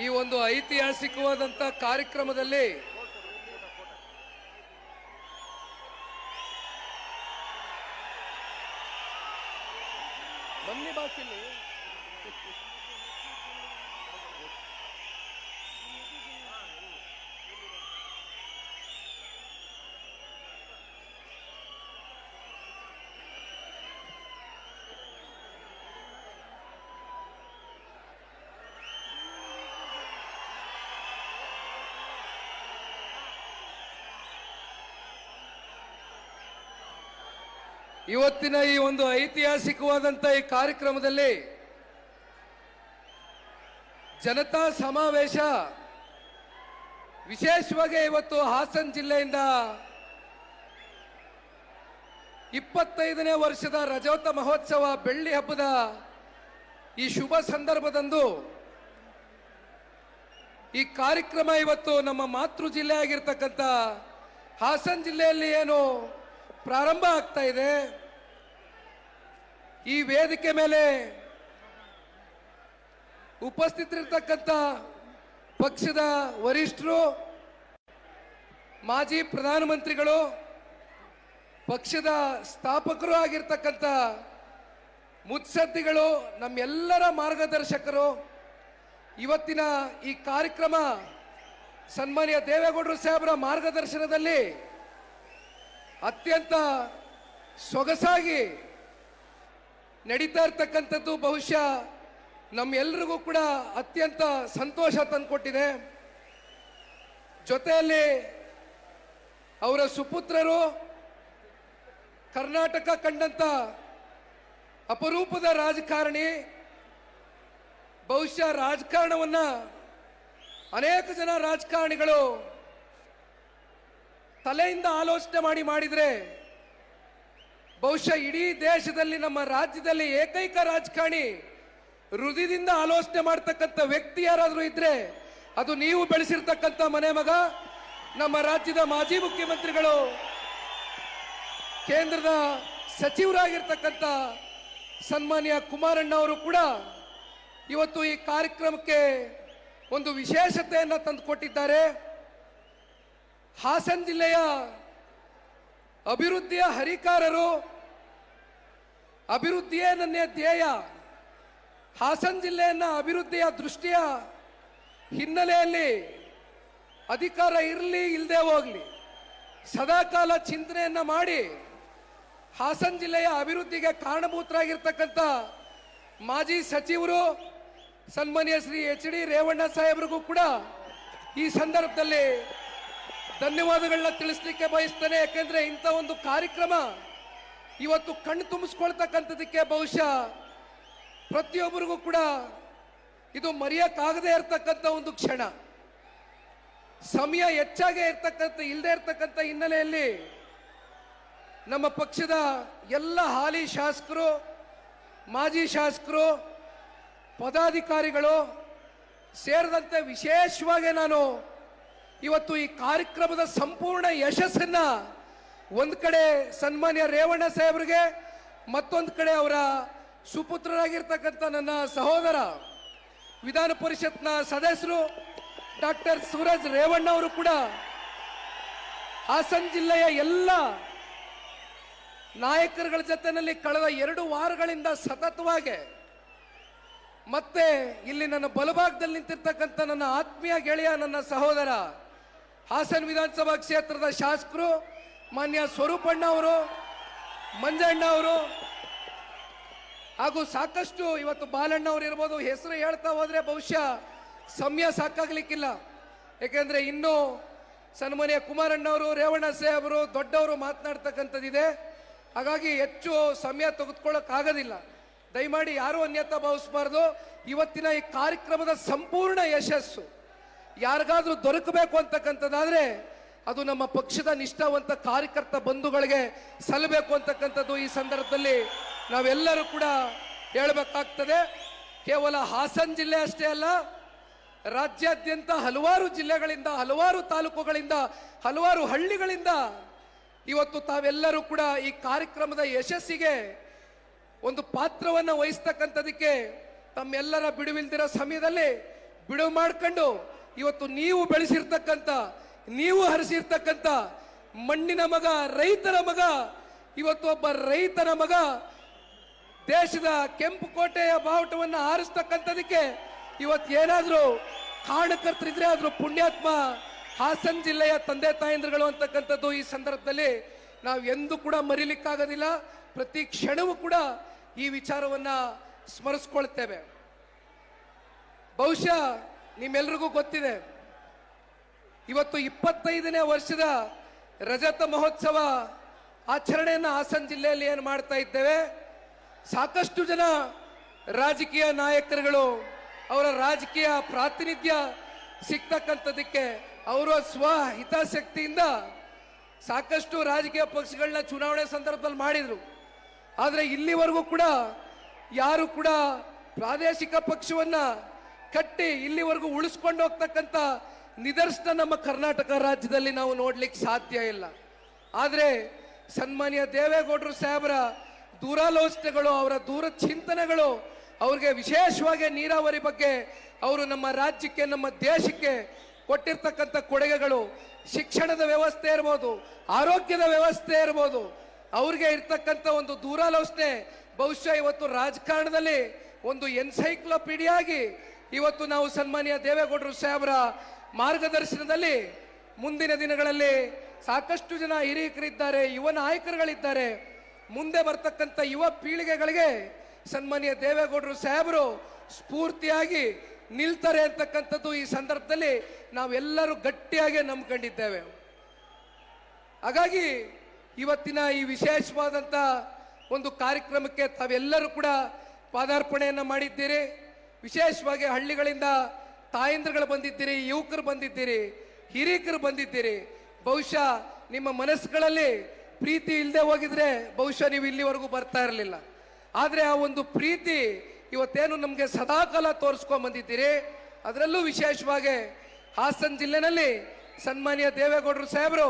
ಈ ಒಂದು ಐತಿಹಾಸಿಕವಾದಂತ ಕಾರ್ಯಕ್ರಮದಲ್ಲಿ ಬನ್ನಿ ಬಾಸಿಲಿ ಇವತ್ತಿನ ಈ ಒಂದು ಐತಿಹಾಸಿಕವಾದಂತ ಈ ಕಾರ್ಯಕ್ರಮದಲ್ಲಿ ಜನತಾ ಸಮಾವೇಶ ವಿಶೇಷವಾಗಿ ಇವತ್ತು ಹಾಸನ ಜಿಲ್ಲೆಯಿಂದ 25ನೇ ವರ್ಷದ ರಜತ ಮಹೋತ್ಸವ ಬೆಳ್ಳಿ ಹಬ್ಬದ ಈ ಶುಭ ಸಂದರ್ಭದಂದು ಈ ಕಾರ್ಯಕ್ರಮ ಇವತ್ತು ನಮ್ಮ ಮಾತೃ ಜಿಲ್ಲೆ ಆಗಿರ್ತಕ್ಕಂಥ ಹಾಸನ ಜಿಲ್ಲೆಯಲ್ಲಿ ಏನು ಪ್ರಾರಂಭ ಆಗ್ತಾ ಇದೆ. ಈ ವೇದಿಕೆ ಮೇಲೆ ಉಪಸ್ಥಿತರಿರ್ತಕ್ಕಂಥ ಪಕ್ಷದ ವರಿಷ್ಠರು, ಮಾಜಿ ಪ್ರಧಾನಮಂತ್ರಿಗಳು, ಪಕ್ಷದ ಸ್ಥಾಪಕರು ಆಗಿರ್ತಕ್ಕಂಥ ಮುತ್ಸದ್ದಿಗಳು, ನಮ್ಮೆಲ್ಲರ ಮಾರ್ಗದರ್ಶಕರು, ಇವತ್ತಿನ ಈ ಕಾರ್ಯಕ್ರಮ ಸನ್ಮಾನ್ಯ ದೇವೇಗೌಡರು ಸಾಹೇಬರ ಮಾರ್ಗದರ್ಶನದಲ್ಲಿ ಅತ್ಯಂತ ಸೊಗಸಾಗಿ ನಡೀತಾ ಇರ್ತಕ್ಕಂಥದ್ದು ಬಹುಶಃ ನಮ್ಮೆಲ್ಲರಿಗೂ ಕೂಡ ಅತ್ಯಂತ ಸಂತೋಷ ತಂದುಕೊಟ್ಟಿದೆ. ಜೊತೆಯಲ್ಲಿ ಅವರ ಸುಪುತ್ರರು ಕರ್ನಾಟಕ ಕಂಡಂತ ಅಪರೂಪದ ರಾಜಕಾರಣಿ. ಬಹುಶಃ ರಾಜಕಾರಣವನ್ನ ಅನೇಕ ಜನ ರಾಜಕಾರಣಿಗಳು ತಲೆಯಿಂದ ಆಲೋಚನೆ ಮಾಡಿದ್ರೆ ಬಹುಶಃ ಇಡೀ ದೇಶದಲ್ಲಿ ನಮ್ಮ ರಾಜ್ಯದಲ್ಲಿ ಏಕೈಕ ರಾಜಕಾರಣಿ ಹೃದಯದಿಂದ ಆಲೋಚನೆ ಮಾಡ್ತಕ್ಕಂಥ ವ್ಯಕ್ತಿ ಯಾರಾದರೂ ಇದ್ರೆ ಅದು ನೀವು ಬೆಳೆಸಿರ್ತಕ್ಕಂಥ ಮನೆ ಮಗ, ನಮ್ಮ ರಾಜ್ಯದ ಮಾಜಿ ಮುಖ್ಯಮಂತ್ರಿಗಳು, ಕೇಂದ್ರದ ಸಚಿವರಾಗಿರ್ತಕ್ಕಂಥ ಸನ್ಮಾನ್ಯ ಕುಮಾರಣ್ಣ ಅವರು ಕೂಡ ಇವತ್ತು ಈ ಕಾರ್ಯಕ್ರಮಕ್ಕೆ ಒಂದು ವಿಶೇಷತೆಯನ್ನು ತಂದುಕೊಟ್ಟಿದ್ದಾರೆ. ಹಾಸನ ಜಿಲ್ಲೆಯ ಅಭಿವೃದ್ಧಿಯ ಹರಿಕಾರರು, ಅಭಿವೃದ್ಧಿಯೇ ನನ್ನ ಧ್ಯೇಯ. ಹಾಸನ ಜಿಲ್ಲೆಯನ್ನ ಅಭಿವೃದ್ಧಿಯ ದೃಷ್ಟಿಯ ಹಿನ್ನೆಲೆಯಲ್ಲಿ ಅಧಿಕಾರ ಇರಲಿ ಇಲ್ಲದೆ ಹೋಗಲಿ ಸದಾಕಾಲ ಚಿಂತನೆಯನ್ನ ಮಾಡಿ ಹಾಸನ ಜಿಲ್ಲೆಯ ಅಭಿವೃದ್ಧಿಗೆ ಕಾರಣಭೂತರಾಗಿರ್ತಕ್ಕಂಥ ಮಾಜಿ ಸಚಿವರು ಸನ್ಮಾನ್ಯ ಶ್ರೀ ಎಚ್.ಡಿ. ರೇವಣ್ಣ ಸಾಹೇಬ್ರಿಗೂ ಕೂಡ ಈ ಸಂದರ್ಭದಲ್ಲಿ ಧನ್ಯವಾದಗಳನ್ನ ತಿಳಿಸ್ಲಿಕ್ಕೆ ಬಯಸ್ತೇನೆ. ಯಾಕೆಂದ್ರೆ ಇಂಥ ಒಂದು ಕಾರ್ಯಕ್ರಮ ಇವತ್ತು ಕಣ್ಣು ತುಂಬಿಸ್ಕೊಳ್ತಕ್ಕಂಥದಕ್ಕೆ ಬಹುಶಃ ಪ್ರತಿಯೊಬ್ಬರಿಗೂ ಕೂಡ ಇದು ಮರೆಯಕ್ಕಾಗದೇ ಇರತಕ್ಕಂಥ ಒಂದು ಕ್ಷಣ. ಸಮಯ ಹೆಚ್ಚಾಗಿ ಇಲ್ಲದೆ ಇರತಕ್ಕಂಥ ಹಿನ್ನೆಲೆಯಲ್ಲಿ ನಮ್ಮ ಪಕ್ಷದ ಎಲ್ಲ ಹಾಲಿ ಶಾಸಕರು, ಮಾಜಿ ಶಾಸಕರು, ಪದಾಧಿಕಾರಿಗಳು ಸೇರಿದಂತೆ ವಿಶೇಷವಾಗಿ ನಾನು ಇವತ್ತು ಈ ಕಾರ್ಯಕ್ರಮದ ಸಂಪೂರ್ಣ ಯಶಸ್ಸನ್ನ ಒಂದು ಕಡೆ ಸನ್ಮಾನ್ಯ ರೇವಣ್ಣ ಸಾಹೇಬ್ರಿಗೆ, ಮತ್ತೊಂದು ಕಡೆ ಅವರ ಸುಪುತ್ರರಾಗಿರ್ತಕ್ಕಂಥ ನನ್ನ ಸಹೋದರ ವಿಧಾನ ಪರಿಷತ್ನ ಸದಸ್ಯರು ಡಾಕ್ಟರ್ ಸೂರಜ್ ರೇವಣ್ಣ ಅವರು ಕೂಡ ಹಾಸನ ಜಿಲ್ಲೆಯ ಎಲ್ಲ ನಾಯಕರುಗಳ ಜೊತೆಯಲ್ಲಿ ಕಳೆದ 2 ವಾರಗಳಿಂದ ಸತತವಾಗಿ, ಮತ್ತೆ ಇಲ್ಲಿ ನನ್ನ ಬಲಭಾಗದಲ್ಲಿ ನಿಂತಿರ್ತಕ್ಕಂಥ ನನ್ನ ಆತ್ಮೀಯ ಗೆಳೆಯ, ನನ್ನ ಸಹೋದರ ಹಾಸನ ವಿಧಾನಸಭಾ ಕ್ಷೇತ್ರದ ಶಾಸಕರು ಮಾನ್ಯ ಸ್ವರೂಪಣ್ಣ ಅವರು, ಮಂಜಣ್ಣ ಅವರು, ಹಾಗೂ ಸಾಕಷ್ಟು ಇವತ್ತು ಬಾಲಣ್ಣ ಅವರು ಇರ್ಬೋದು, ಹೆಸರು ಹೇಳ್ತಾ ಹೋದ್ರೆ ಬಹುಶಃ ಸಮಯ ಸಾಕಾಗ್ಲಿಕ್ಕಿಲ್ಲ. ಯಾಕೆಂದ್ರೆ ಇನ್ನೂ ಸನ್ಮಾನ್ಯ ಕುಮಾರಣ್ಣ ಅವರು, ರೇವಣ್ಣ ಸಾಹೇಬರು ದೊಡ್ಡವರು ಮಾತನಾಡ್ತಕ್ಕಂಥದ್ದಿದೆ. ಹಾಗಾಗಿ ಹೆಚ್ಚು ಸಮಯ ತೆಗೆದುಕೊಳ್ಳೋಕ್ಕಾಗೋದಿಲ್ಲ. ದಯಮಾಡಿ ಯಾರೂ ಅನ್ಯತಾ ಭಾವಿಸಬಾರ್ದು. ಇವತ್ತಿನ ಈ ಕಾರ್ಯಕ್ರಮದ ಸಂಪೂರ್ಣ ಯಶಸ್ಸು ಯಾರಿಗಾದ್ರೂ ದೊರಕಬೇಕು ಅಂತಕ್ಕಂಥದ್ದಾದ್ರೆ ಅದು ನಮ್ಮ ಪಕ್ಷದ ನಿಷ್ಠಾವಂತ ಕಾರ್ಯಕರ್ತ ಬಂಧುಗಳಿಗೆ ಸಲ್ಲಬೇಕು ಅಂತಕ್ಕಂಥದ್ದು ಈ ಸಂದರ್ಭದಲ್ಲಿ ನಾವೆಲ್ಲರೂ ಕೂಡ ಹೇಳಬೇಕಾಗ್ತದೆ. ಕೇವಲ ಹಾಸನ ಜಿಲ್ಲೆ ಅಷ್ಟೇ ಅಲ್ಲ, ರಾಜ್ಯಾದ್ಯಂತ ಹಲವಾರು ಜಿಲ್ಲೆಗಳಿಂದ, ಹಲವಾರು ತಾಲೂಕುಗಳಿಂದ, ಹಲವಾರು ಹಳ್ಳಿಗಳಿಂದ ಇವತ್ತು ತಾವೆಲ್ಲರೂ ಕೂಡ ಈ ಕಾರ್ಯಕ್ರಮದ ಯಶಸ್ಸಿಗೆ ಒಂದು ಪಾತ್ರವನ್ನು ವಹಿಸ್ತಕ್ಕಂಥದಕ್ಕೆ ತಮ್ಮೆಲ್ಲರ ಬಿಡುವಿಲ್ದಿರೋ ಸಮಯದಲ್ಲಿ ಬಿಡುವು ಮಾಡ್ಕೊಂಡು ಇವತ್ತು ನೀವು ಬೆಳೆಸಿರ್ತಕ್ಕಂಥ, ನೀವು ಹರಿಸಿರ್ತಕ್ಕಂಥ ಮಣ್ಣಿನ ಮಗ, ರೈತರ ಮಗ, ಇವತ್ತು ಒಬ್ಬ ರೈತನ ಮಗ ದೇಶದ ಕೆಂಪು ಕೋಟೆಯ ಬಾವುಟವನ್ನು ಹಾರಿಸ್ತಕ್ಕಂಥದಕ್ಕೆ ಇವತ್ತು ಏನಾದರೂ ಕಾರಣಕರ್ತರಿದ್ರೆ ಆದ್ರೂ ಪುಣ್ಯಾತ್ಮ ಹಾಸನ ಜಿಲ್ಲೆಯ ತಂದೆ ತಾಯಂದ್ರುಗಳು ಅಂತಕ್ಕಂಥದ್ದು ಈ ಸಂದರ್ಭದಲ್ಲಿ ನಾವು ಎಂದೂ ಕೂಡ ಮರೀಲಿಕ್ಕಾಗೋದಿಲ್ಲ. ಪ್ರತಿ ಕ್ಷಣವೂ ಕೂಡ ಈ ವಿಚಾರವನ್ನ ಸ್ಮರಿಸ್ಕೊಳ್ತೇವೆ. ಬಹುಶಃ ನಿಮ್ಮೆಲ್ರಿಗೂ ಗೊತ್ತಿದೆ, ಇವತ್ತು 25ನೇ ವರ್ಷದ ರಜತ ಮಹೋತ್ಸವ ಆಚರಣೆಯನ್ನು ಹಾಸನ ಜಿಲ್ಲೆಯಲ್ಲಿ ಏನು ಮಾಡ್ತಾ ಇದ್ದೇವೆ. ಸಾಕಷ್ಟು ಜನ ರಾಜಕೀಯ ನಾಯಕರುಗಳು ಅವರ ರಾಜಕೀಯ ಪ್ರಾತಿನಿಧ್ಯ ಸಿಗ್ತಕ್ಕಂಥದಕ್ಕೆ ಅವರ ಸ್ವ ಹಿತಾಸಕ್ತಿಯಿಂದ ಸಾಕಷ್ಟು ರಾಜಕೀಯ ಪಕ್ಷಗಳನ್ನ ಚುನಾವಣೆ ಸಂದರ್ಭದಲ್ಲಿ ಮಾಡಿದ್ರು. ಆದರೆ ಇಲ್ಲಿವರೆಗೂ ಕೂಡ ಯಾರು ಕೂಡ ಪ್ರಾದೇಶಿಕ ಪಕ್ಷವನ್ನ ಕಟ್ಟಿ ಇಲ್ಲಿವರೆಗೂ ಉಳಿಸ್ಕೊಂಡು ಹೋಗ್ತಕ್ಕಂಥ ನಿದರ್ಶನ ನಮ್ಮ ಕರ್ನಾಟಕ ರಾಜ್ಯದಲ್ಲಿ ನಾವು ನೋಡ್ಲಿಕ್ಕೆ ಸಾಧ್ಯ ಇಲ್ಲ. ಆದರೆ ಸನ್ಮಾನ್ಯ ದೇವೇಗೌಡರು ಸಾಹೇಬರ ದೂರಾಲೋಚನೆಗಳು, ಅವರ ದೂರ ಚಿಂತನೆಗಳು, ಅವ್ರಿಗೆ ವಿಶೇಷವಾಗಿ ನೀರಾವರಿ ಬಗ್ಗೆ ಅವರು ನಮ್ಮ ರಾಜ್ಯಕ್ಕೆ, ನಮ್ಮ ದೇಶಕ್ಕೆ ಕೊಟ್ಟಿರ್ತಕ್ಕಂಥ ಕೊಡುಗೆಗಳು, ಶಿಕ್ಷಣದ ವ್ಯವಸ್ಥೆ ಇರ್ಬೋದು, ಆರೋಗ್ಯದ ವ್ಯವಸ್ಥೆ ಇರ್ಬೋದು, ಅವ್ರಿಗೆ ಇರ್ತಕ್ಕಂಥ ಒಂದು ದೂರಾಲೋಚನೆ ಬಹುಶಃ ಇವತ್ತು ರಾಜಕಾರಣದಲ್ಲಿ ಒಂದು ಎನ್ಸೈಕ್ಲೋಪೀಡಿಯಾ ಆಗಿ ಇವತ್ತು ನಾವು ಸನ್ಮಾನ್ಯ ದೇವೇಗೌಡರು ಸಾಹೇಬರ ಮಾರ್ಗದರ್ಶನದಲ್ಲಿ ಮುಂದಿನ ದಿನಗಳಲ್ಲಿ ಸಾಕಷ್ಟು ಜನ ಹಿರಿಯಕರಿದ್ದಾರೆ, ಯುವ ನಾಯಕರುಗಳಿದ್ದಾರೆ. ಮುಂದೆ ಬರ್ತಕ್ಕಂಥ ಯುವ ಪೀಳಿಗೆಗಳಿಗೆ ಸನ್ಮಾನ್ಯ ದೇವೇಗೌಡರು ಸಾಹೇಬರು ಸ್ಫೂರ್ತಿಯಾಗಿ ನಿಲ್ತಾರೆ ಅಂತಕ್ಕಂಥದ್ದು ಈ ಸಂದರ್ಭದಲ್ಲಿ ನಾವೆಲ್ಲರೂ ಗಟ್ಟಿಯಾಗಿ ನಂಬ್ಕೊಂಡಿದ್ದೇವೆ. ಹಾಗಾಗಿ ಇವತ್ತಿನ ಈ ವಿಶೇಷವಾದಂಥ ಒಂದು ಕಾರ್ಯಕ್ರಮಕ್ಕೆ ತಾವೆಲ್ಲರೂ ಕೂಡ ಪಾದಾರ್ಪಣೆಯನ್ನು ಮಾಡಿದ್ದೀರಿ. ವಿಶೇಷವಾಗಿ ಹಳ್ಳಿಗಳಿಂದ ತಾಯಂದ್ರುಗಳು ಬಂದಿದ್ದೀರಿ, ಯುವಕರು ಬಂದಿದ್ದೀರಿ, ಹಿರಿಯಕರು ಬಂದಿದ್ದೀರಿ. ಬಹುಶಃ ನಿಮ್ಮ ಮನಸ್ಸುಗಳಲ್ಲಿ ಪ್ರೀತಿ ಇಲ್ಲದೆ ಹೋಗಿದ್ರೆ ಬಹುಶಃ ನೀವು ಇಲ್ಲಿವರೆಗೂ ಬರ್ತಾ ಇರಲಿಲ್ಲ. ಆದರೆ ಆ ಒಂದು ಪ್ರೀತಿ ಇವತ್ತೇನು ನಮಗೆ ಸದಾಕಾಲ ತೋರಿಸ್ಕೊಂಡ್ ಬಂದಿದ್ದೀರಿ. ಅದರಲ್ಲೂ ವಿಶೇಷವಾಗಿ ಹಾಸನ ಜಿಲ್ಲೆನಲ್ಲಿ ಸನ್ಮಾನ್ಯ ದೇವೇಗೌಡರು ಸಾಹೇಬರು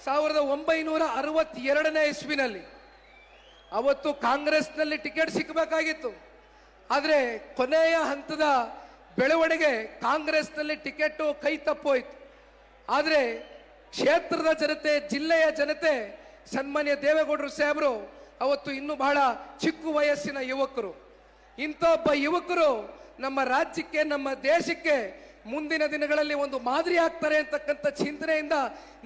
1962ನೇ ಇಸ್ವಿನಲ್ಲಿ ಅವತ್ತು ಕಾಂಗ್ರೆಸ್ನಲ್ಲಿ ಟಿಕೆಟ್ ಸಿಕ್ಕಬೇಕಾಗಿತ್ತು. ಆದರೆ ಕೊನೆಯ ಹಂತದ ಬೆಳವಣಿಗೆ ಕಾಂಗ್ರೆಸ್ನಲ್ಲಿ ಟಿಕೆಟ್ ಕೈ ತಪ್ಪೋಯ್ತು. ಆದರೆ ಕ್ಷೇತ್ರದ ಜನತೆ, ಜಿಲ್ಲೆಯ ಜನತೆ ಸನ್ಮಾನ್ಯ ದೇವೇಗೌಡರು ಸಾಹೇಬರು ಅವತ್ತು ಇನ್ನೂ ಬಹಳ ಚಿಕ್ಕ ವಯಸ್ಸಿನ ಯುವಕರು. ಇಂಥ ಒಬ್ಬ ಯುವಕರು ನಮ್ಮ ರಾಜ್ಯಕ್ಕೆ, ನಮ್ಮ ದೇಶಕ್ಕೆ ಮುಂದಿನ ದಿನಗಳಲ್ಲಿ ಒಂದು ಮಾದರಿ ಆಗ್ತಾರೆ ಅಂತಕ್ಕಂಥ ಚಿಂತನೆಯಿಂದ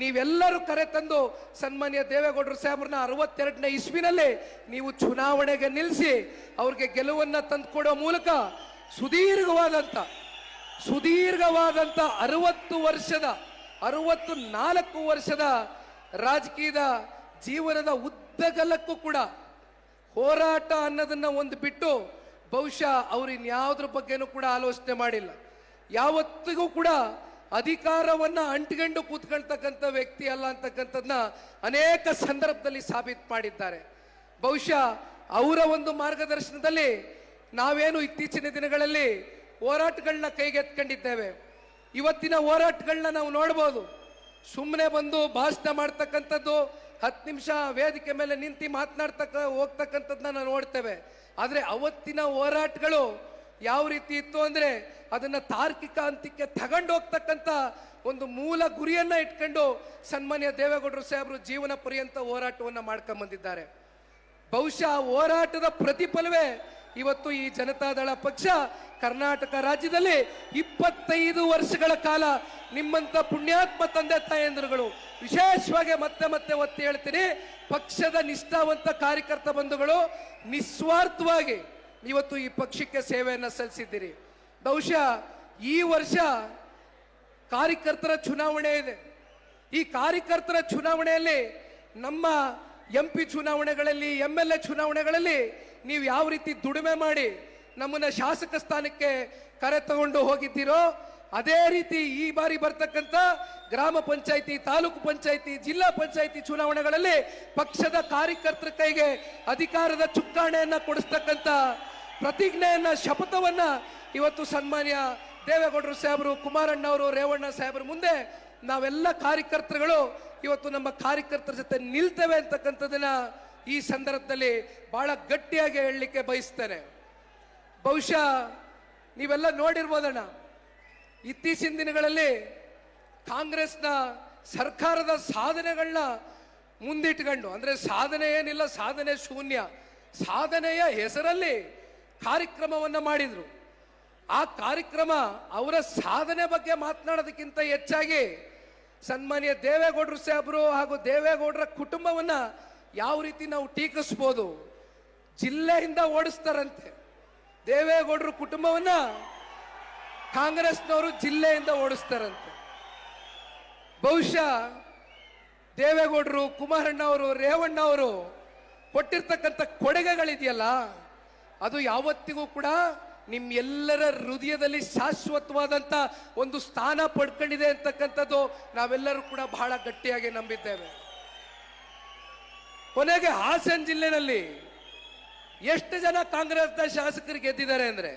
ನೀವೆಲ್ಲರೂ ಕರೆ ತಂದು ಸನ್ಮಾನ್ಯ ದೇವೇಗೌಡರು ಸಾಹೇಬ್ರನ್ನ 62ನೇ ಇಸ್ವಿನಲ್ಲಿ ನೀವು ಚುನಾವಣೆಗೆ ನಿಲ್ಲಿಸಿ ಅವ್ರಿಗೆ ಗೆಲುವನ್ನ ತಂದುಕೊಡೋ ಮೂಲಕ ಸುದೀರ್ಘವಾದಂಥ 64 ವರ್ಷದ ರಾಜಕೀಯದ ಜೀವನದ ಉದ್ದಗಲಕ್ಕೂ ಕೂಡ ಹೋರಾಟ ಅನ್ನೋದನ್ನ ಒಂದು ಬಿಟ್ಟು ಬಹುಶಃ ಅವ್ರು ಇನ್ಯಾವುದ್ರ ಬಗ್ಗೆನೂ ಕೂಡ ಆಲೋಚನೆ ಮಾಡಿಲ್ಲ. ಯಾವತ್ತಿಗೂ ಕೂಡ ಅಧಿಕಾರವನ್ನ ಅಂಟಿಕೊಂಡು ಕೂತ್ಕೊಳ್ತಕ್ಕಂಥ ವ್ಯಕ್ತಿ ಅಲ್ಲ ಅಂತಕ್ಕಂಥದ್ದನ್ನ ಅನೇಕ ಸಂದರ್ಭದಲ್ಲಿ ಸಾಬೀತು ಮಾಡಿದ್ದಾರೆ. ಬಹುಶಃ ಅವರ ಒಂದು ಮಾರ್ಗದರ್ಶನದಲ್ಲಿ ನಾವೇನು ಇತ್ತೀಚಿನ ದಿನಗಳಲ್ಲಿ ಹೋರಾಟಗಳನ್ನ ಕೈಗೆತ್ಕೊಂಡಿದ್ದೇವೆ. ಇವತ್ತಿನ ಹೋರಾಟಗಳನ್ನ ನಾವು ನೋಡ್ಬೋದು. ಸುಮ್ಮನೆ ಬಂದು ಭಾಷಣ ಮಾಡ್ತಕ್ಕಂಥದ್ದು, 10 ನಿಮಿಷ ವೇದಿಕೆ ಮೇಲೆ ನಿಂತು ಹೋಗ್ತಕ್ಕಂಥದ್ದನ್ನ ನಾವು ನೋಡ್ತೇವೆ. ಆದರೆ ಅವತ್ತಿನ ಹೋರಾಟಗಳು ಯಾವ ರೀತಿ ಇತ್ತು ಅಂದ್ರೆ ಅದನ್ನ ತಾರ್ಕಿಕ ಅಂತ್ಯಕ್ಕೆ ತಗೊಂಡು ಹೋಗ್ತಕ್ಕಂಥ ಒಂದು ಮೂಲ ಗುರಿಯನ್ನ ಇಟ್ಕೊಂಡು ಸನ್ಮಾನ್ಯ ದೇವೇಗೌಡರು ಸಾಹೇಬರು ಜೀವನ ಪರ್ಯಂತ ಹೋರಾಟವನ್ನ ಮಾಡ್ಕೊಂಡ್ ಬಂದಿದ್ದಾರೆ. ಬಹುಶಃ ಹೋರಾಟದ ಪ್ರತಿಫಲವೇ ಇವತ್ತು ಈ ಜನತಾದಳ ಪಕ್ಷ ಕರ್ನಾಟಕ ರಾಜ್ಯದಲ್ಲಿ 25 ವರ್ಷಗಳ ಕಾಲ ನಿಮ್ಮಂತ ಪುಣ್ಯಾತ್ಮ ತಂದೆ ತಾಯಂದಿರುಗಳು, ವಿಶೇಷವಾಗಿ ಮತ್ತೆ ಒತ್ತಿ ಹೇಳ್ತೀನಿ, ಪಕ್ಷದ ನಿಷ್ಠಾವಂತ ಕಾರ್ಯಕರ್ತ ಬಂಧುಗಳು ನಿಸ್ವಾರ್ಥವಾಗಿ ಇವತ್ತು ಈ ಪಕ್ಷಕ್ಕೆ ಸೇವೆಯನ್ನು ಸಲ್ಲಿಸಿದ್ದೀರಿ. ಬಹುಶಃ ಈ ವರ್ಷ ಕಾರ್ಯಕರ್ತರ ಚುನಾವಣೆ ಇದೆ. ಈ ಕಾರ್ಯಕರ್ತರ ಚುನಾವಣೆಯಲ್ಲಿ ನಮ್ಮ MP ಚುನಾವಣೆಗಳಲ್ಲಿ, MLA ಚುನಾವಣೆಗಳಲ್ಲಿ ನೀವು ಯಾವ ರೀತಿ ದುಡಿಮೆ ಮಾಡಿ ನಮ್ಮನ್ನ ಶಾಸಕ ಸ್ಥಾನಕ್ಕೆ ಕರೆ ತಗೊಂಡು ಹೋಗಿದ್ದೀರೋ ಅದೇ ರೀತಿ ಈ ಬಾರಿ ಬರ್ತಕ್ಕಂಥ ಗ್ರಾಮ ಪಂಚಾಯಿತಿ, ತಾಲೂಕು ಪಂಚಾಯಿತಿ, ಜಿಲ್ಲಾ ಪಂಚಾಯಿತಿ ಚುನಾವಣೆಗಳಲ್ಲಿ ಪಕ್ಷದ ಕಾರ್ಯಕರ್ತರ ಕೈಗೆ ಅಧಿಕಾರದ ಚುಕ್ಕಾಣಿಯನ್ನ ಕೊಡಿಸ್ತಕ್ಕಂಥ ಪ್ರತಿಜ್ಞೆಯನ್ನ, ಶಪಥವನ್ನ ಇವತ್ತು ಸನ್ಮಾನ್ಯ ದೇವೇಗೌಡರು ಸಾಹೇಬರು, ಕುಮಾರಣ್ಣ ಅವರು, ರೇವಣ್ಣ ಸಾಹೇಬರು ಮುಂದೆ ನಾವೆಲ್ಲ ಕಾರ್ಯಕರ್ತರುಗಳು ಇವತ್ತು ನಮ್ಮ ಕಾರ್ಯಕರ್ತರ ಜೊತೆ ನಿಲ್ತೇವೆ ಅಂತಕ್ಕಂಥದನ್ನ ಈ ಸಂದರ್ಭದಲ್ಲಿ ಬಹಳ ಗಟ್ಟಿಯಾಗಿ ಹೇಳಲಿಕ್ಕೆ ಬಯಸ್ತೇನೆ. ಬಹುಶಃ ನೀವೆಲ್ಲ ನೋಡಿರ್ಬೋದಣ್ಣ, ಇತ್ತೀಚಿನ ದಿನಗಳಲ್ಲಿ ಕಾಂಗ್ರೆಸ್ನ ಸರ್ಕಾರದ ಸಾಧನೆಗಳನ್ನ ಮುಂದಿಟ್ಕೊಂಡು, ಅಂದ್ರೆ ಸಾಧನೆ ಏನಿಲ್ಲ, ಸಾಧನೆ ಶೂನ್ಯ, ಸಾಧನೆಯ ಹೆಸರಲ್ಲಿ ಕಾರ್ಯಕ್ರಮವನ್ನ ಮಾಡಿದ್ರು. ಆ ಕಾರ್ಯಕ್ರಮ ಅವರ ಸಾಧನೆ ಬಗ್ಗೆ ಮಾತನಾಡೋದಕ್ಕಿಂತ ಹೆಚ್ಚಾಗಿ ಸನ್ಮಾನ್ಯ ದೇವೇಗೌಡರು ಸಾಹೇಬರು ಹಾಗೂ ದೇವೇಗೌಡರ ಕುಟುಂಬವನ್ನ ಯಾವ ರೀತಿ ನಾವು ಟೀಕಿಸ್ಬೋದು, ಜಿಲ್ಲೆಯಿಂದ ಓಡಿಸ್ತಾರಂತೆ. ದೇವೇಗೌಡರ ಕುಟುಂಬವನ್ನ ಕಾಂಗ್ರೆಸ್ನವರು ಜಿಲ್ಲೆಯಿಂದ ಓಡಿಸ್ತಾರಂತೆ. ಬಹುಶಃ ದೇವೇಗೌಡರು, ಕುಮಾರಣ್ಣ ಅವರು, ರೇವಣ್ಣ ಅವರು ಕೊಟ್ಟಿರ್ತಕ್ಕಂಥ ಕೊಡುಗೆಗಳಿದೆಯಲ್ಲ, ಅದು ಯಾವತ್ತಿಗೂ ಕೂಡ ನಿಮ್ಮೆಲ್ಲರ ಹೃದಯದಲ್ಲಿ ಶಾಶ್ವತವಾದಂತ ಒಂದು ಸ್ಥಾನ ಪಡ್ಕೊಂಡಿದೆ ಅಂತಕ್ಕಂಥದ್ದು ನಾವೆಲ್ಲರೂ ಕೂಡ ಬಹಳ ಗಟ್ಟಿಯಾಗಿ ನಂಬಿದ್ದೇವೆ. ಕೊನೆಗೆ ಹಾಸನ ಜಿಲ್ಲೆನಲ್ಲಿ ಎಷ್ಟು ಜನ ಕಾಂಗ್ರೆಸ್ನ ಶಾಸಕರು ಗೆದ್ದಿದ್ದಾರೆ ಅಂದ್ರೆ,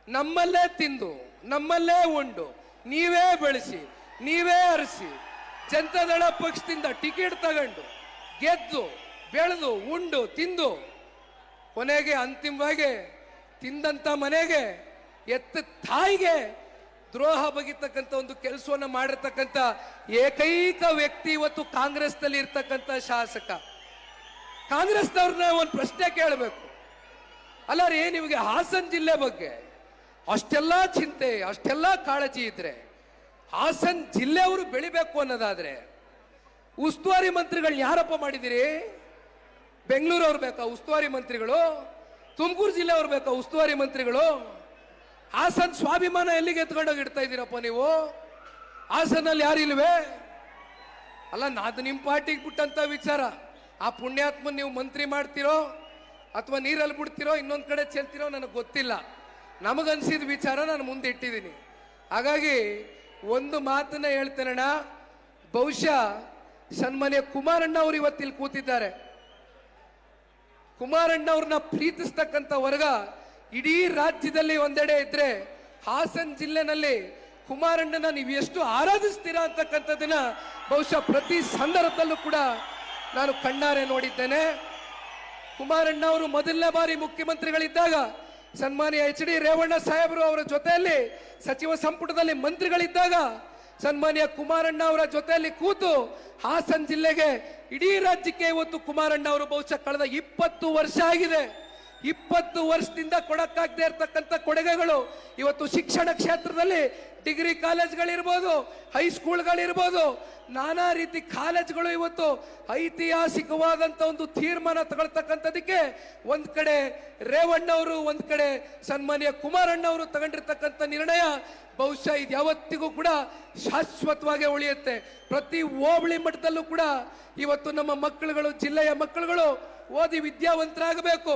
ನಮ್ಮಲ್ಲೇ ತಿಂದು, ನಮ್ಮಲ್ಲೇ ಉಂಡು, ನೀವೇ ಬೆಳೆಸಿ, ನೀವೇ ಅರಸಿ, ಜನತಾದಳ ಪಕ್ಷದಿಂದ ಟಿಕೆಟ್ ತಗೊಂಡು ಗೆದ್ದು ಬೆಳೆದು ಉಂಡು ತಿಂದು ಕೊನೆಗೆ ಅಂತಿಮವಾಗಿ ತಿಂದಂತ ಮನೆಗೆ ಎತ್ತ ತಾಯಿಗೆ ದ್ರೋಹ ಬಗೆತಕ್ಕಂಥ ಒಂದು ಕೆಲಸವನ್ನು ಮಾಡಿರ್ತಕ್ಕಂಥ ಏಕೈಕ ವ್ಯಕ್ತಿ ಇವತ್ತು ಕಾಂಗ್ರೆಸ್ನಲ್ಲಿ ಇರ್ತಕ್ಕಂಥ ಶಾಸಕ. ಕಾಂಗ್ರೆಸ್ನವ್ರನ್ನ ಒಂದು ಪ್ರಶ್ನೆ ಕೇಳಬೇಕು. ಅಲ್ಲ ರೀ, ನಿಮಗೆ ಹಾಸನ ಜಿಲ್ಲೆ ಬಗ್ಗೆ ಅಷ್ಟೆಲ್ಲ ಚಿಂತೆ, ಅಷ್ಟೆಲ್ಲ ಕಾಳಜಿ ಇದ್ರೆ, ಹಾಸನ ಜಿಲ್ಲೆಯವರು ಬೆಳಿಬೇಕು ಅನ್ನೋದಾದ್ರೆ ಉಸ್ತುವಾರಿ ಮಂತ್ರಿಗಳನ್ನ ಯಾರಪ್ಪ ಮಾಡಿದಿರಿ? ಬೆಂಗಳೂರವ್ರು ಬೇಕಾ ಉಸ್ತುವಾರಿ ಮಂತ್ರಿಗಳು? ತುಮಕೂರು ಜಿಲ್ಲೆಯವ್ರು ಬೇಕಾ ಉಸ್ತುವಾರಿ ಮಂತ್ರಿಗಳು? ಹಾಸನ ಸ್ವಾಭಿಮಾನ ಎಲ್ಲಿಗೆ ಎತ್ಕೊಂಡೋಗಿ ಇಡ್ತಾ ಇದ್ದೀರಪ್ಪ ನೀವು? ಹಾಸನಲ್ಲಿ ಯಾರು ಇಲ್ವೇ? ಅಲ್ಲ, ಅದು ನಿಮ್ಮ ಪಾರ್ಟಿಗೆ ಬಿಟ್ಟಂತ ವಿಚಾರ. ಆ ಪುಣ್ಯಾತ್ಮನ್ ನೀವು ಮಂತ್ರಿ ಮಾಡ್ತಿರೋ ಅಥವಾ ನೀರಲ್ಲಿ ಬಿಡ್ತಿರೋ, ಇನ್ನೊಂದು ಕಡೆ ಚೆಲ್ತಿರೋ ನನಗೆ ಗೊತ್ತಿಲ್ಲ. ನಮಗನ್ಸಿದ ವಿಚಾರ ನಾನು ಮುಂದೆ ಇಟ್ಟಿದ್ದೀನಿ. ಹಾಗಾಗಿ ಒಂದು ಮಾತನ್ನ ಹೇಳ್ತೇನಣ್ಣ, ಬಹುಶಃ ಸನ್ಮಾನ್ಯ ಕುಮಾರಣ್ಣ ಅವರು ಇವತ್ತಿಲ್ಲಿ ಕೂತಿದ್ದಾರೆ. ಕುಮಾರಣ್ಣ ಅವ್ರನ್ನ ಪ್ರೀತಿಸ್ತಕ್ಕಂಥ ವರ್ಗ ಇಡೀ ರಾಜ್ಯದಲ್ಲಿ ಒಂದೆಡೆ ಇದ್ರೆ, ಹಾಸನ ಜಿಲ್ಲೆನಲ್ಲಿ ಕುಮಾರಣ್ಣನ ನೀವು ಎಷ್ಟು ಆರಾಧಿಸ್ತೀರಾ ಅಂತಕ್ಕಂಥದ್ದನ್ನ ಬಹುಶಃ ಪ್ರತಿ ಸಂದರ್ಭದಲ್ಲೂ ಕೂಡ ನಾನು ಕಣ್ಣಾರೆ ನೋಡಿದ್ದೇನೆ. ಕುಮಾರಣ್ಣ ಅವರು ಮೊದಲನೇ ಬಾರಿ ಮುಖ್ಯಮಂತ್ರಿಗಳಿದ್ದಾಗ ಸನ್ಮಾನ್ಯ ಎಚ್ ಡಿ ರೇವಣ್ಣ ಸಾಹೇಬರು ಅವರ ಜೊತೆಯಲ್ಲಿ ಸಚಿವ ಸಂಪುಟದಲ್ಲಿ ಮಂತ್ರಿಗಳಿದ್ದಾಗ ಸನ್ಮಾನ್ಯ ಕುಮಾರಣ್ಣ ಅವರ ಜೊತೆಯಲ್ಲಿ ಕೂತು ಹಾಸನ ಜಿಲ್ಲೆಗೆ, ಇಡೀ ರಾಜ್ಯಕ್ಕೆ ಇವತ್ತು ಕುಮಾರಣ್ಣ ಅವರು ಬಹುಶಃ ಕಳೆದ 20 ವರ್ಷ ಆಗಿದೆ, 20 ವರ್ಷದಿಂದ ಕೊಡಕ್ಕಾಗದೇ ಇರತಕ್ಕಂಥ ಕೊಡುಗೆಗಳು ಇವತ್ತು ಶಿಕ್ಷಣ ಕ್ಷೇತ್ರದಲ್ಲಿ ಡಿಗ್ರಿ ಕಾಲೇಜ್ಗಳಿರ್ಬೋದು, ಹೈಸ್ಕೂಲ್ಗಳಿರ್ಬೋದು, ನಾನಾ ರೀತಿ ಕಾಲೇಜ್ಗಳು ಇವತ್ತು ಐತಿಹಾಸಿಕವಾದಂಥ ಒಂದು ತೀರ್ಮಾನ ತಗೊಳ್ತಕ್ಕಂಥದಕ್ಕೆ ಒಂದ್ ಕಡೆ ರೇವಣ್ಣ ಅವರು, ಒಂದ್ ಕಡೆ ಸನ್ಮಾನ್ಯ ಕುಮಾರಣ್ಣ ಅವರು ತಗೊಂಡಿರ್ತಕ್ಕಂಥ ನಿರ್ಣಯ ಬಹುಶಃ ಇದು ಯಾವತ್ತಿಗೂ ಕೂಡ ಶಾಶ್ವತವಾಗಿ ಉಳಿಯುತ್ತೆ. ಪ್ರತಿ ಹೋಬಳಿ ಮಟ್ಟದಲ್ಲೂ ಕೂಡ ಇವತ್ತು ನಮ್ಮ ಮಕ್ಕಳುಗಳು, ಜಿಲ್ಲೆಯ ಮಕ್ಕಳುಗಳು ಓದಿ ವಿದ್ಯಾವಂತರಾಗಬೇಕು.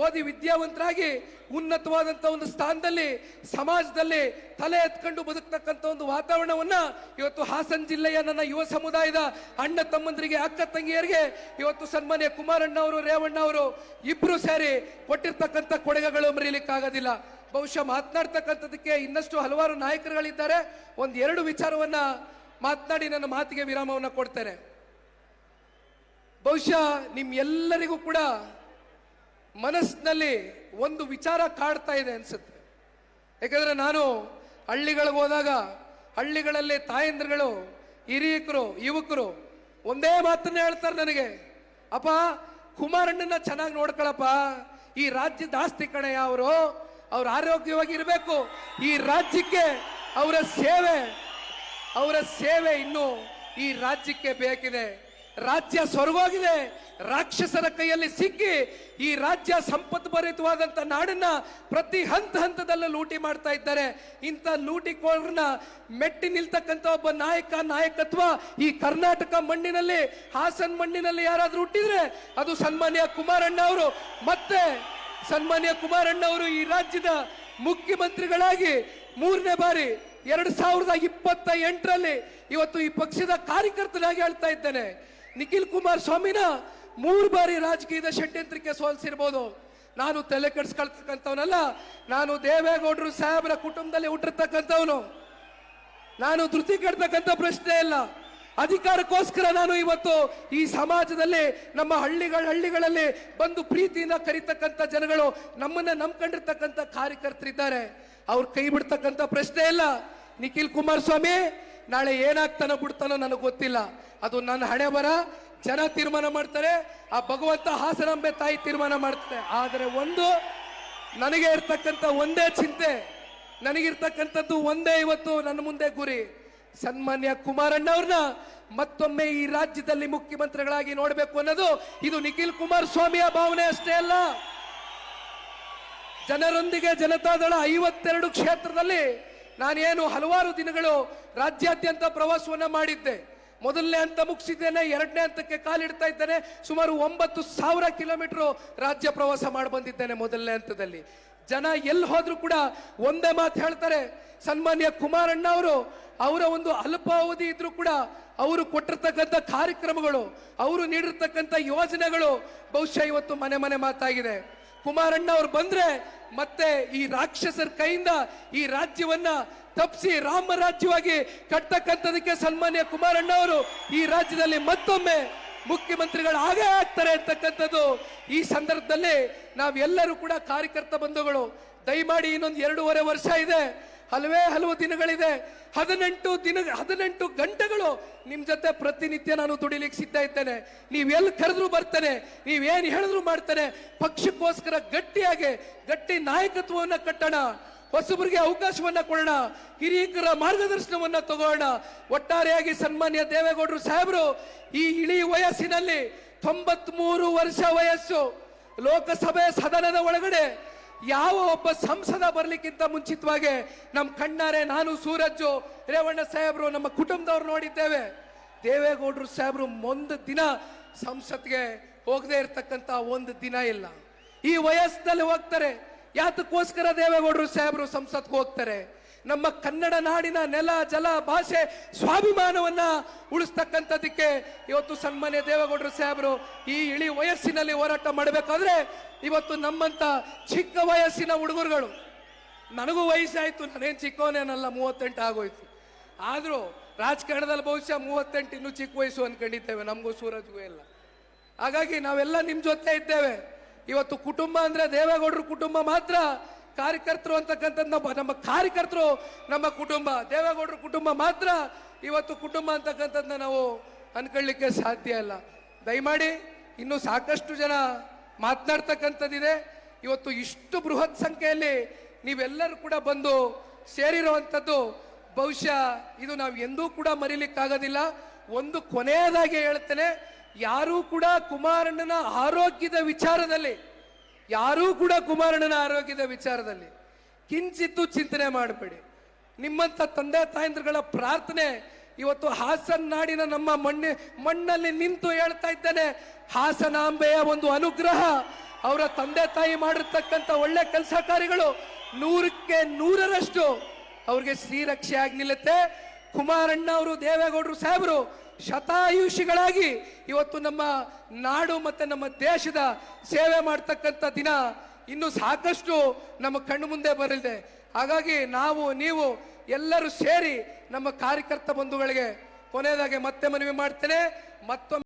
ಓದಿ ವಿದ್ಯಾವಂತರಾಗಿ ಉನ್ನತವಾದಂಥ ಒಂದು ಸ್ಥಾನದಲ್ಲಿ ಸಮಾಜದಲ್ಲಿ ತಲೆ ಎತ್ಕೊಂಡು ಬದುಕ್ತಕ್ಕಂಥ ಒಂದು ವಾತಾವರಣವನ್ನ ಇವತ್ತು ಹಾಸನ ಜಿಲ್ಲೆಯ ನನ್ನ ಯುವ ಸಮುದಾಯದ ಅಣ್ಣ ತಮ್ಮಂದರಿಗೆ, ಅಕ್ಕ ತಂಗಿಯರಿಗೆ ಇವತ್ತು ಸನ್ಮಾನ್ಯ ಕುಮಾರಣ್ಣ ಅವರು, ರೇವಣ್ಣ ಅವರು ಇಬ್ರು ಸೇರಿ ಕೊಟ್ಟಿರ್ತಕ್ಕಂಥ ಕೊಡುಗೆಗಳು ಮರೀಲಿಕ್ಕಾಗೋದಿಲ್ಲ. ಬಹುಶಃ ಮಾತನಾಡ್ತಕ್ಕಂಥದಕ್ಕೆ ಇನ್ನಷ್ಟು ಹಲವಾರು ನಾಯಕರುಗಳಿದ್ದಾರೆ. ಒಂದೆರಡು ವಿಚಾರವನ್ನ ಮಾತನಾಡಿ ನನ್ನ ಮಾತಿಗೆ ವಿರಾಮವನ್ನ ಕೊಡ್ತೇನೆ. ಬಹುಶಃ ನಿಮ್ಮೆಲ್ಲರಿಗೂ ಕೂಡ ಮನಸ್ಸಿನಲ್ಲಿ ಒಂದು ವಿಚಾರ ಕಾಡ್ತಾ ಇದೆ ಅನ್ಸುತ್ತೆ. ಯಾಕಂದ್ರೆ ನಾನು ಹಳ್ಳಿಗಳಿಗೆ ಹೋದಾಗ ಹಳ್ಳಿಗಳಲ್ಲಿ ತಾಯಂದ್ರುಗಳು, ಹಿರಿಯಕರು, ಯುವಕರು ಒಂದೇ ಮಾತನ್ನ ಹೇಳ್ತಾರೆ ನನಗೆ, ಅಪ್ಪ ಕುಮಾರಣ್ಣನ ಚೆನ್ನಾಗಿ ನೋಡ್ಕೊಳಪ್ಪ, ಈ ರಾಜ್ಯದ ಆಸ್ತಿ ಕಣಯ್ಯ ಅವರು, ಅವ್ರ ಆರೋಗ್ಯವಾಗಿ ಇರಬೇಕು, ಈ ರಾಜ್ಯಕ್ಕೆ ಅವರ ಸೇವೆ ಇನ್ನು ಈ ರಾಜ್ಯಕ್ಕೆ ಬೇಕಿದೆ. ರಾಜ್ಯ ಸ್ವರ್ಗೋಗಿದೆ, ರಾಕ್ಷಸರ ಕೈಯಲ್ಲಿ ಸಿಕ್ಕಿ ಈ ರಾಜ್ಯ ಸಂಪತ್ತು ಭರಿತವಾದಂತ ನಾಡನ್ನ ಪ್ರತಿ ಹಂತದಲ್ಲೂ ಲೂಟಿ ಮಾಡ್ತಾ ಇದ್ದಾರೆ. ಇಂಥ ಲೂಟಿಕೋರನ್ನ ಮೆಟ್ಟಿ ನಿಲ್ತಕ್ಕಂಥ ಒಬ್ಬ ನಾಯಕತ್ವ ಈ ಕರ್ನಾಟಕ ಮಣ್ಣಿನಲ್ಲಿ, ಹಾಸನ ಮಣ್ಣಿನಲ್ಲಿ ಯಾರಾದ್ರೂ ಹುಟ್ಟಿದ್ರೆ ಅದು ಸನ್ಮಾನ್ಯ ಕುಮಾರಣ್ಣ ಅವರು. ಮತ್ತೆ ಸನ್ಮಾನ್ಯ ಕುಮಾರಣ್ಣ ಅವರು ಈ ರಾಜ್ಯದ ಮುಖ್ಯಮಂತ್ರಿಗಳಾಗಿ 3ನೇ ಬಾರಿ 2028ರಲ್ಲಿ ಇವತ್ತು ಈ ಪಕ್ಷದ ಕಾರ್ಯಕರ್ತನಾಗಿ ಹೇಳ್ತಾ ಇದ್ದೇನೆ. ನಿಖಿಲ್ ಕುಮಾರಸ್ವಾಮಿನ 3 ಬಾರಿ ರಾಜಕೀಯದ ಷಡ್ಯಂತ್ರಕ್ಕೆ ಸೋಲಿಸಿರ್ಬೋದು. ನಾನು ತಲೆ ಕೆಡಿಸ್ಕೊಳ್ತಕ್ಕಂಥವನಲ್ಲ. ನಾನು ದೇವೇಗೌಡರು ಸಾಹೇಬರ ಕುಟುಂಬದಲ್ಲಿ ಹುಟ್ಟಿರ್ತಕ್ಕಂಥವನು. ನಾನು ಧೃತಿ ಕೆಡ್ತಕ್ಕಂಥ ಪ್ರಶ್ನೆ ಇಲ್ಲ. ಅಧಿಕಾರಕ್ಕೋಸ್ಕರ ನಾನು ಇವತ್ತು ಈ ಸಮಾಜದಲ್ಲಿ ನಮ್ಮ ಹಳ್ಳಿಗಳಲ್ಲಿ ಬಂದು ಪ್ರೀತಿಯಿಂದ ಕರೀತಕ್ಕಂಥ ಜನಗಳು, ನಮ್ಮನ್ನ ನಂಬ್ಕೊಂಡಿರ್ತಕ್ಕಂಥ ಕಾರ್ಯಕರ್ತರಿದ್ದಾರೆ. ಅವ್ರು ಕೈ ಬಿಡ್ತಕ್ಕಂಥ ಪ್ರಶ್ನೆ ಇಲ್ಲ. ನಿಖಿಲ್ ಕುಮಾರಸ್ವಾಮಿ ನಾಳೆ ಏನಾಗ್ತಾನೋ ಬಿಡ್ತಾನೋ ನನಗೆ ಗೊತ್ತಿಲ್ಲ, ಅದು ನನ್ನ ಹಣೆ ಬರ. ಜನ ತೀರ್ಮಾನ ಮಾಡ್ತಾರೆ, ಆ ಭಗವಂತ ಹಾಸನಾಂಬೆ ತಾಯಿ ತೀರ್ಮಾನ ಮಾಡ್ತಾರೆ. ಆದರೆ ಒಂದು ನನಗೆ ಇರ್ತಕ್ಕಂಥ ಒಂದೇ ಚಿಂತೆ, ನನಗಿರ್ತಕ್ಕಂಥದ್ದು ಒಂದೇ ಇವತ್ತು ನನ್ನ ಮುಂದೆ ಗುರಿ, ಸನ್ಮಾನ್ಯ ಕುಮಾರಣ್ಣವ್ರನ್ನ ಮತ್ತೊಮ್ಮೆ ಈ ರಾಜ್ಯದಲ್ಲಿ ಮುಖ್ಯಮಂತ್ರಿಗಳಾಗಿ ನೋಡಬೇಕು ಅನ್ನೋದು ಇದು ನಿಖಿಲ್ ಕುಮಾರಸ್ವಾಮಿಯ ಭಾವನೆ ಅಷ್ಟೇ ಅಲ್ಲ. ಜನರೊಂದಿಗೆ ಜನತಾದಳ 52 ಕ್ಷೇತ್ರದಲ್ಲಿ ನಾನೇನು ಹಲವಾರು ದಿನಗಳು ರಾಜ್ಯಾದ್ಯಂತ ಪ್ರವಾಸವನ್ನ ಮಾಡಿದ್ದೆ. ಮೊದಲನೇ ಹಂತ ಮುಗಿಸಿದ್ದೇನೆ, ಎರಡನೇ ಹಂತಕ್ಕೆ ಕಾಲಿಡ್ತಾ ಇದ್ದೇನೆ. ಸುಮಾರು 9,000 ಕಿಲೋಮೀಟರ್ ರಾಜ್ಯ ಪ್ರವಾಸ ಮಾಡಿ ಬಂದಿದ್ದೇನೆ ಮೊದಲನೇ ಹಂತದಲ್ಲಿ. ಜನ ಎಲ್ಲಿ ಹೋದ್ರು ಕೂಡ ಒಂದೇ ಮಾತು ಹೇಳ್ತಾರೆ, ಸನ್ಮಾನ್ಯ ಕುಮಾರಣ್ಣ ಅವರು ಅವರ ಒಂದು ಅಲ್ಪಾವಧಿ ಇದ್ರೂ ಕೂಡ ಅವರು ಕೊಟ್ಟಿರ್ತಕ್ಕಂಥ ಕಾರ್ಯಕ್ರಮಗಳು, ಅವರು ನೀಡಿರ್ತಕ್ಕಂಥ ಯೋಜನೆಗಳು ಬಹುಶಃ ಇವತ್ತು ಮನೆ ಮನೆ ಮಾತಾಗಿದೆ. ಕುಮಾರಣ್ಣ ಅವ್ರು ಬಂದ್ರೆ ಮತ್ತೆ ಈ ರಾಕ್ಷಸರ ಕೈಯಿಂದ ಈ ರಾಜ್ಯವನ್ನ ತಪ್ಪಿಸಿ ರಾಮ ರಾಜ್ಯವಾಗಿ ಕಟ್ಟತಕ್ಕಂಥದಕ್ಕೆ ಸನ್ಮಾನ್ಯ ಕುಮಾರಣ್ಣ ಅವರು ಈ ರಾಜ್ಯದಲ್ಲಿ ಮತ್ತೊಮ್ಮೆ ಮುಖ್ಯಮಂತ್ರಿಗಳು ಆಗೇ ಆಗ್ತಾರೆ ಅಂತಕ್ಕಂಥದ್ದು ಈ ಸಂದರ್ಭದಲ್ಲಿ ನಾವೆಲ್ಲರೂ ಕೂಡ ಕಾರ್ಯಕರ್ತ ಬಂಧುಗಳು ದಯಮಾಡಿ ಇನ್ನೊಂದು 2.5 ವರ್ಷ ಇದೆ, ಹಲವು ದಿನಗಳಿದೆ. 18 ಗಂಟೆಗಳು ನಿಮ್ ಜೊತೆ ಪ್ರತಿನಿತ್ಯ ನಾನು ದುಡಿಲಿಕ್ಕೆ ಸಿದ್ಧ ಇದ್ದೇನೆ. ನೀವೆಲ್ಲಿ ಕರೆದ್ರು ಬರ್ತೇನೆ, ನೀವೇನು ಹೇಳಿದ್ರು ಮಾಡ್ತೇನೆ. ಪಕ್ಷಕ್ಕೋಸ್ಕರ ಗಟ್ಟಿ ನಾಯಕತ್ವವನ್ನ ಕಟ್ಟೋಣ, ಹೊಸಬರಿಗೆ ಅವಕಾಶವನ್ನ ಕೊಡೋಣ, ಹಿರಿಯರ ಮಾರ್ಗದರ್ಶನವನ್ನ ತಗೋಣ. ಒಟ್ಟಾರೆಯಾಗಿ ಸನ್ಮಾನ್ಯ ದೇವೇಗೌಡರು ಸಾಹೇಬರು ಈ ಇಳಿ ವಯಸ್ಸಿನಲ್ಲಿ 93 ವರ್ಷ ವಯಸ್ಸು, ಲೋಕಸಭೆ ಸದನದ ಒಳಗಡೆ ಯಾವ ಒಬ್ಬ ಸಂಸದ ಬರ್ಲಿಕ್ಕಿಂತ ಮುಂಚಿತವಾಗಿ ನಮ್ಮ ಕಣ್ಣಾರೆ ನಾನು, ಸೂರಜ್ಜು, ರೇವಣ್ಣ ಸಾಹೇಬರು, ನಮ್ಮ ಕುಟುಂಬದವ್ರು ನೋಡಿದ್ದೇವೆ. ದೇವೇಗೌಡರು ಸಾಹೇಬರು ಒಂದು ದಿನ ಸಂಸತ್ಗೆ ಹೋಗದೆ ಇರ್ತಕ್ಕಂಥ ಒಂದು ದಿನ ಇಲ್ಲ. ಈ ವಯಸ್ಸಿನಲ್ಲಿ ಹೋಗ್ತಾರೆ. ಯಾತಕ್ಕೋಸ್ಕರ ದೇವೇಗೌಡರು ಸಾಹೇಬರು ಸಂಸತ್ಗೆ ಹೋಗ್ತಾರೆ? ನಮ್ಮ ಕನ್ನಡ ನಾಡಿನ ನೆಲ, ಜಲ, ಭಾಷೆ, ಸ್ವಾಭಿಮಾನವನ್ನ ಉಳಿಸ್ತಕ್ಕಂಥದಕ್ಕೆ ಇವತ್ತು ಸನ್ಮಾನ್ಯ ದೇವೇಗೌಡರು ಸಾಹೇಬರು ಈ ಇಳಿ ವಯಸ್ಸಿನಲ್ಲಿ ಹೋರಾಟ ಮಾಡಬೇಕಾದ್ರೆ ಇವತ್ತು ನಮ್ಮಂತ ಚಿಕ್ಕ ವಯಸ್ಸಿನ ಹುಡುಗರುಗಳು, ನನಗೂ ವಯಸ್ಸಾಯ್ತು, ನಾನೇನು ಚಿಕ್ಕವನೇನಲ್ಲ, 38 ಆಗೋಯ್ತು. ಆದ್ರೂ ರಾಜಕಾರಣದಲ್ಲಿ ಬಹುಶಃ 38 ಇನ್ನೂ ಚಿಕ್ಕ ವಯಸ್ಸು ಅನ್ಕೊಂಡಿದ್ದೇವೆ, ನಮಗೂ ಸೂರಜ್ಗೂ ಎಲ್ಲ. ಹಾಗಾಗಿ ನಾವೆಲ್ಲ ನಿಮ್ ಜೊತೆ ಇದ್ದೇವೆ. ಇವತ್ತು ಕುಟುಂಬ ಅಂದ್ರೆ ದೇವೇಗೌಡರ ಕುಟುಂಬ ಮಾತ್ರ, ಕಾರ್ಯಕರ್ತರು ಅಂತಕ್ಕಂಥದ್ದು ನಮ್ಮ ಕಾರ್ಯಕರ್ತರು ನಮ್ಮ ಕುಟುಂಬ, ದೇವೇಗೌಡರ ಕುಟುಂಬ ಮಾತ್ರ ಇವತ್ತು ಕುಟುಂಬ ಅಂತಕ್ಕಂಥದ್ದನ್ನ ನಾವು ಅನ್ಕೊಳ್ಳಿಕ್ಕೆ ಸಾಧ್ಯ ಇಲ್ಲ. ದಯಮಾಡಿ ಇನ್ನೂ ಸಾಕಷ್ಟು ಜನ ಮಾತನಾಡ್ತಕ್ಕಂಥದ್ದಿದೆ. ಇವತ್ತು ಇಷ್ಟು ಬೃಹತ್ ಸಂಖ್ಯೆಯಲ್ಲಿ ನೀವೆಲ್ಲರೂ ಕೂಡ ಬಂದು ಸೇರಿರುವಂಥದ್ದು ಬಹುಶಃ ಇದು ನಾವು ಎಂದೂ ಕೂಡ ಮರೀಲಿಕ್ಕಾಗೋದಿಲ್ಲ. ಒಂದು ಕೊನೆಯದಾಗಿ ಹೇಳ್ತೇನೆ, ಯಾರೂ ಕೂಡ ಕುಮಾರಣ್ಣನ ಆರೋಗ್ಯದ ವಿಚಾರದಲ್ಲಿ ಕಿಂಚಿತ್ತು ಚಿಂತನೆ ಮಾಡಬೇಡಿ. ನಿಮ್ಮಂತ ತಂದೆ ತಾಯಂದ್ರಗಳ ಪ್ರಾರ್ಥನೆ ಇವತ್ತು ಹಾಸನ ನಾಡಿನ ನಮ್ಮ ಮಣ್ಣಲ್ಲಿ ನಿಂತು ಹೇಳ್ತಾ ಇದ್ದೇನೆ, ಹಾಸನಾಂಬೆಯ ಒಂದು ಅನುಗ್ರಹ, ಅವರ ತಂದೆ ತಾಯಿ ಮಾಡಿರ್ತಕ್ಕಂಥ ಒಳ್ಳೆ ಕೆಲಸ ಕಾರ್ಯಗಳು 100ಕ್ಕೆ 100ರಷ್ಟು ಅವ್ರಿಗೆ ಶ್ರೀರಕ್ಷೆ ಆಗಿ ನಿಲ್ಲುತ್ತೆ. ಕುಮಾರಣ್ಣ ಅವರು, ದೇವೇಗೌಡರು ಸಾಹೇಬರು ಶತಾಯುಷಿಗಳಾಗಿ ಇವತ್ತು ನಮ್ಮ ನಾಡು ಮತ್ತೆ ನಮ್ಮ ದೇಶದ ಸೇವೆ ಮಾಡ್ತಕ್ಕಂಥ ದಿನ ಇನ್ನು ಸಾಕಷ್ಟು ನಮ್ಮ ಕಣ್ಣು ಮುಂದೆ ಬರಲಿದೆ. ಹಾಗಾಗಿ ನೀವು ಎಲ್ಲರೂ ಸೇರಿ ನಮ್ಮ ಕಾರ್ಯಕರ್ತ ಬಂಧುಗಳಿಗೆ ಕೊನೆಯದಾಗಿ ಮತ್ತೆ ಮನವಿ ಮಾಡ್ತೇನೆ, ಮತ್ತೊಮ್ಮೆ